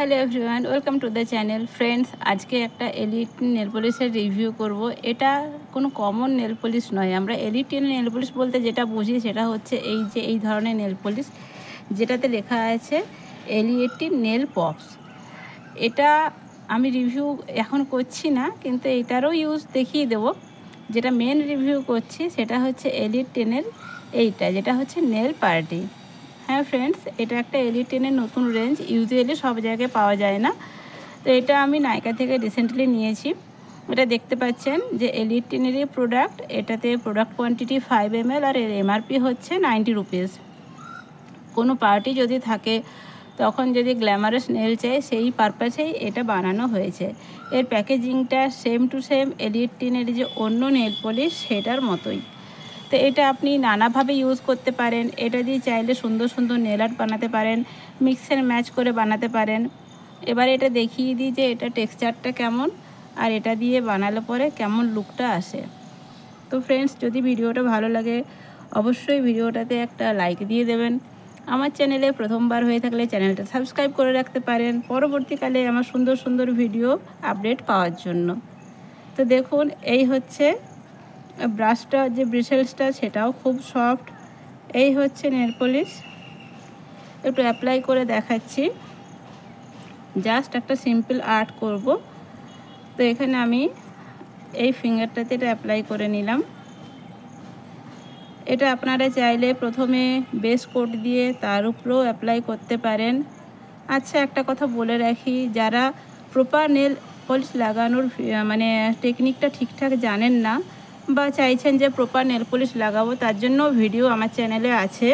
Hello everyone, welcome to the channel. Friends, আজকে একটা elite nail পলিশের review করব। এটা কোনো কমন নেল পলিশ নয়। আমরা এলিট নেল পলিশ বলতে যেটা বুঝি সেটা হচ্ছে এই ধরনের নেল পলিশ যেটাতে লেখা আছে এলিট নেল পপস। এটা আমি রিভিউ এখন করছি না, কিন্তু এটারও ইউজ দেখিয়ে দেবো। যেটা মেন রিভিউ করছি সেটা হচ্ছে এলিট টেনের এইটা, যেটা হচ্ছে নেল পার্টি। হ্যাঁ ফ্রেন্ডস, এটা একটা এলিট টেনের নতুন রেঞ্জ, ইউজুয়ালি সব জায়গায় পাওয়া যায় না। তো এটা আমি নাইকা থেকে রিসেন্টলি নিয়েছি। এটা দেখতে পাচ্ছেন যে এলিট টেনেরই প্রোডাক্ট। এটাতে প্রোডাক্ট কোয়ান্টিটি 5 ml আর এর এমআরপি হচ্ছে 90 রুপিস। কোনো পার্টি যদি থাকে, তখন যদি গ্ল্যামারাস নেল চাই, সেই পারপাসেই এটা বানানো হয়েছে। এর প্যাকেজিংটা সেম টু সেম এলিট টেনের যে অন্য নেল পলিশ সেটার মতোই। তো এটা আপনি নানাভাবে ইউজ করতে পারেন। এটা দিয়ে চাইলে সুন্দর সুন্দর নেল আর্ট বানাতে পারেন, মিক্স অ্যান্ড ম্যাচ করে বানাতে পারেন। এবার এটা দেখিয়ে দিই যে এটা টেক্সচারটা কেমন আর এটা দিয়ে বানালে পরে কেমন লুকটা আসে। তো ফ্রেন্ডস, যদি ভিডিওটা ভালো লাগে অবশ্যই ভিডিওটাতে একটা লাইক দিয়ে দেবেন। আমার চ্যানেলে প্রথমবার হয়ে থাকলে চ্যানেলটা সাবস্ক্রাইব করে রাখতে পারেন পরবর্তীকালে আমার সুন্দর সুন্দর ভিডিও আপডেট পাওয়ার জন্য। তো দেখুন, এই হচ্ছে ব্রাশটা, যে ব্রিসেলসটা সেটাও খুব সফট। এই হচ্ছে নেল পলিশ। একটু অ্যাপ্লাই করে দেখাচ্ছি, জাস্ট একটা সিম্পল আর্ট করব। তো এখানে আমি এই ফিঙ্গারটাতে এটা অ্যাপ্লাই করে নিলাম। এটা আপনারা চাইলে প্রথমে বেস কোট দিয়ে তার উপরেও অ্যাপ্লাই করতে পারেন। আচ্ছা, একটা কথা বলে রাখি, যারা প্রপার নেল পলিশ লাগানোর টেকনিকটা ঠিকঠাক জানেন না বা চাইছেন যে প্রপার নেল পলিশ লাগাবো, তার জন্য ভিডিও আমার চ্যানেলে আছে,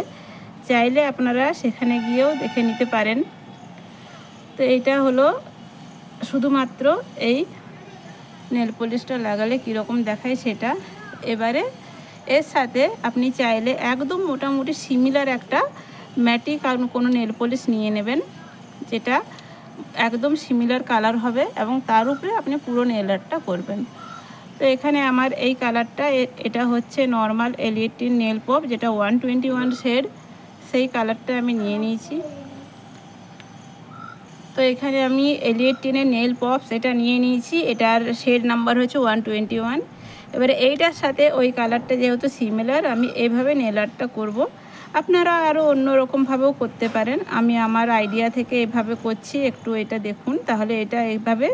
চাইলে আপনারা সেখানে গিয়েও দেখে নিতে পারেন। তো এইটা হলো শুধুমাত্র এই নেল পলিশটা লাগালে কীরকম দেখায় সেটা। এবারে এর সাথে আপনি চাইলে একদম মোটামুটি সিমিলার একটা ম্যাটিক কোনো নেল পলিশ নিয়ে নেবেন, যেটা একদম সিমিলার কালার হবে এবং তার উপরে আপনি পুরো নেল আর্টটা করবেন। তো এখানে আমার এই কালারটা, এটা হচ্ছে নর্মাল এলিট নেল পপ, যেটা 121 শেড, সেই কালারটা আমি নিয়ে নিয়েছি। তো এখানে আমি এলিট টেনের নেল পপস এটা নিয়ে নিয়েছি, এটার শেড নাম্বার হচ্ছে 121। এবারে এইটার সাথে ওই কালারটা যেহেতু সিমিলার, আমি এইভাবে নেল আর্টটা করব। আপনারা আরও অন্যরকমভাবেও করতে পারেন, আমি আমার আইডিয়া থেকে এভাবে করছি। একটু এটা দেখুন, তাহলে এটা এইভাবে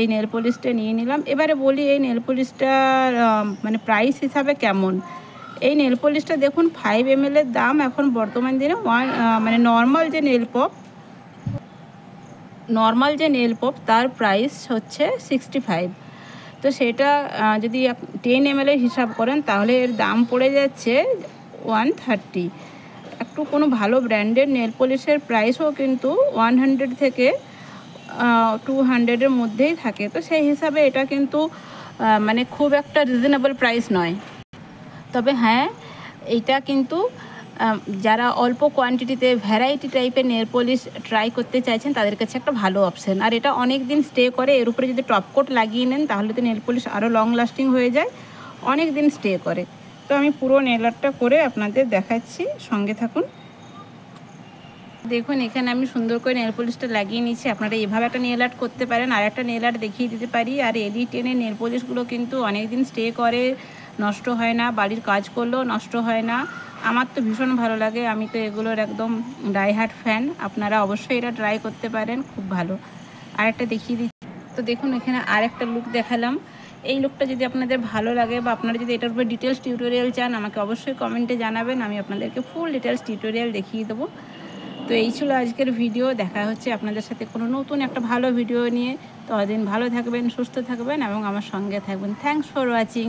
এই নেল পলিশটা নিয়ে নিলাম। এবারে বলি এই নেল পলিশটার প্রাইস হিসাবে কেমন। এই নেল পলিশটা দেখুন 5 ml এর দাম এখন বর্তমান দিনে নর্মাল যে নেল পপ তার প্রাইস হচ্ছে 65। তো সেটা যদি 10 ml এর হিসাব করেন তাহলে এর দাম পড়ে যাচ্ছে 130। একটু কোনো ভালো ব্র্যান্ডের নেল পলিশের প্রাইসও কিন্তু 100 থেকে 200-এর মধ্যেই থাকে। তো সেই হিসাবে এটা কিন্তু খুব একটা রিজনেবল প্রাইস নয়। তবে হ্যাঁ, এইটা কিন্তু যারা অল্প কোয়ান্টিটিতে ভ্যারাইটি টাইপের নেল পলিশ ট্রাই করতে চাইছেন তাদের কাছে একটা ভালো অপশান। আর এটা অনেক দিন স্টে করে। এর উপরে যদি টপ কোট লাগিয়ে নেন তাহলে তো নেল পলিশ আরও লং লাস্টিং হয়ে যায়, অনেক দিন স্টে করে। তো আমি পুরো নেল আর্টটা করে আপনাদের দেখাচ্ছি, সঙ্গে থাকুন। দেখুন, এখানে আমি সুন্দর করে নেল পলিশটা লাগিয়ে নিচ্ছি। আপনারা এভাবে একটা নেল আর্ট করতে পারেন। আর একটা নেল আর্ট দেখিয়ে দিতে পারি। আর এলিট টেনের নেল পলিশগুলো কিন্তু অনেক দিন স্টে করে, নষ্ট হয় না, বাড়ির কাজ করলেও নষ্ট হয় না। আমার তো ভীষণ ভালো লাগে, আমি তো এগুলোর একদম ডাইহার্ট ফ্যান। আপনারা অবশ্যই এটা ট্রাই করতে পারেন, খুব ভালো। আর একটা দেখিয়ে দিচ্ছি। তো দেখুন, এখানে আর একটা লুক দেখালাম। এই লুকটা যদি আপনাদের ভালো লাগে বা আপনারা যদি এটার উপরে ডিটেলস টিউটোরিয়াল চান, আমাকে অবশ্যই কমেন্টে জানাবেন, আমি আপনাদেরকে ফুল ডিটেলস টিউটোরিয়াল দেখিয়ে দেবো। তো এই ছিল আজকের ভিডিও। দেখা হচ্ছে আপনাদের সাথে কোনো নতুন একটা ভালো ভিডিও নিয়ে। ততদিন ভালো থাকবেন, সুস্থ থাকবেন এবং আমার সঙ্গে থাকবেন। Thanks for watching.